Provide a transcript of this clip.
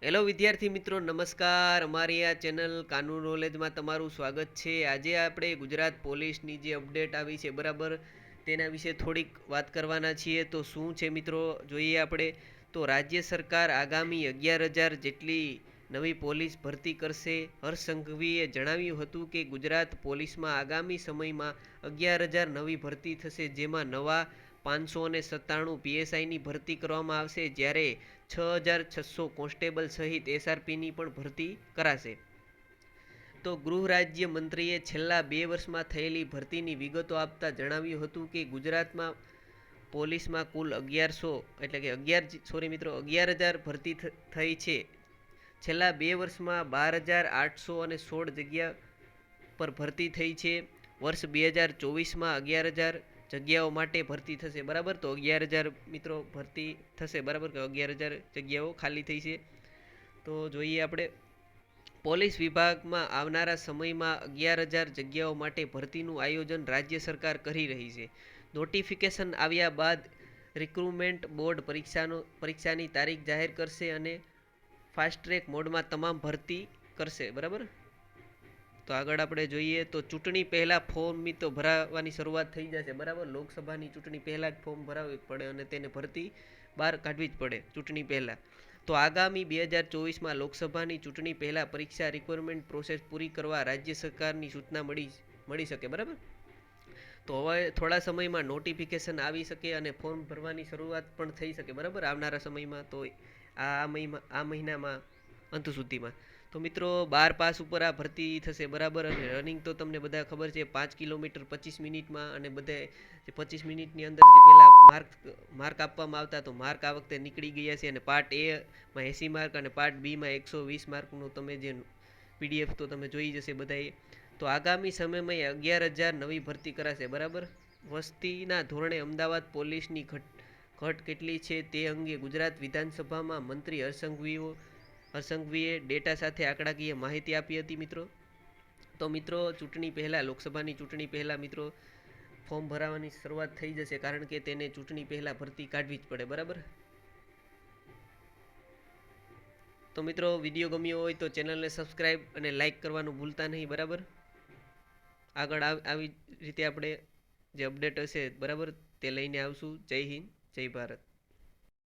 Hello વિદ્યાર્થી મિત્રો, નમસ્કાર. અમારી આ ચેનલ કાનૂન નોલેજમાં તમારું સ્વાગત છે. આજે આપણે ગુજરાત પોલીસની જે અપડેટ આવી છે બરાબર, તેના વિશે થોડીક વાત કરવાના છીએ. તો શું છે મિત્રો, જોઈએ આપણે. તો રાજ્ય સરકાર આગામી 11,000 જેટલી નવી પોલીસ ભરતી કરશે. હર્ષ સંઘવીએ જણાવ્યું હતું કે ગુજરાત પોલીસમાં આગામી સમયમાં 11,000 નવી ભરતી થશે, જેમાં નવા 597 પીએસઆઈની ભરતી કરવામાં આવશે, જ્યારે 6,600 કોન્સ્ટેબલ સહિત એસઆરપીની પણ ભરતી કરાશે. તો ગૃહ રાજ્ય મંત્રીએ છેલ્લા 2 વર્ષમાં થયેલી ભરતીની વિગતો આપતા જણાવ્યું હતું કે ગુજરાતમાં પોલીસમાં કુલ 11,000 ભરતી થઈ છે. છેલ્લા 2 વર્ષમાં 12,816 જગ્યા પર ભરતી થઈ છે. વર્ષ 2024માં 11,000 જગ્યાઓ માટે ભરતી થશે બરાબર. તો 11,000 મિત્રો ભરતી થશે બરાબર, કે 11,000 જગ્યાઓ ખાલી થઈ છે. તો જોઈએ આપણે, પોલીસ વિભાગમાં આવનારા સમયમાં 11,000 જગ્યાઓ માટે ભરતીનું આયોજન રાજ્ય સરકાર કરી રહી છે. નોટિફિકેશન આવ્યા બાદ રિક્રુટમેન્ટ બોર્ડ પરીક્ષાની તારીખ જાહેર કરશે અને ફાસ્ટ ટ્રેક મોડમાં તમામ ભરતી કરશે બરાબર. તો આગળ આપણે જોઈએ, તો ચૂંટણી પહેલાં ફોર્મ તો ભરાવાની શરૂઆત થઈ જશે બરાબર. લોકસભાની ચૂંટણી પહેલાં જ ફોર્મ ભરાવવી પડે અને તેને ભરતી બહાર કાઢવી જ પડે ચૂંટણી પહેલાં. તો આગામી 2024માં લોકસભાની ચૂંટણી પહેલાં પરીક્ષા રિક્વાયરમેન્ટ પ્રોસેસ પૂરી કરવા રાજ્ય સરકારની સૂચના મળી શકે બરાબર. તો હવે થોડા સમયમાં નોટિફિકેશન આવી શકે અને ફોર્મ ભરવાની શરૂઆત પણ થઈ શકે બરાબર આવનારા સમયમાં. તો આ મહિનામાં અંત સુધીમાં. તો મિત્રો 12 પાસ ઉપર આ ભરતી થશે બરાબર. અને રનિંગ તો તમને બધા ખબર છે, 5 કિલોમીટર 25 મિનિટમાં. અને બધે 25 મિનિટની અંદર જે પહેલાં માર્ક આપવામાં આવતા, તો માર્ક આ વખતે નીકળી ગયા છે. અને પાર્ટ એમાં 80 માર્ક અને પાર્ટ બીમાં 120 માર્કનું તમે જે પીડીએફ તો તમે જોઈ જશે બધાએ. તો આગામી સમયમાં 11,000 નવી ભરતી કરાશે બરાબર. વસ્તીના ધોરણે અમદાવાદ પોલીસની ઘટ કેટલી છે તે અંગે ગુજરાત વિધાનસભામાં મંત્રી હર્ષ ડેટા સાથે આંકડાકીય માહિતી આપી હતી મિત્રો. તો મિત્રો ચૂંટણી પહેલાં, લોકસભાની ચૂંટણી પહેલાં મિત્રો ફોર્મ ભરાવાની શરૂઆત થઈ જશે, કારણ કે તેને ચૂંટણી પહેલાં ભરતી કાઢવી જ પડે બરાબર. તો મિત્રો વિડીયો ગમ્યો હોય તો ચેનલને સબસ્ક્રાઈબ અને લાઈક કરવાનું ભૂલતા નહીં બરાબર. આગળ આવી રીતે આપણે જે અપડેટ હશે બરાબર તે લઈને આવશું. જય હિન્દ, જય ભારત.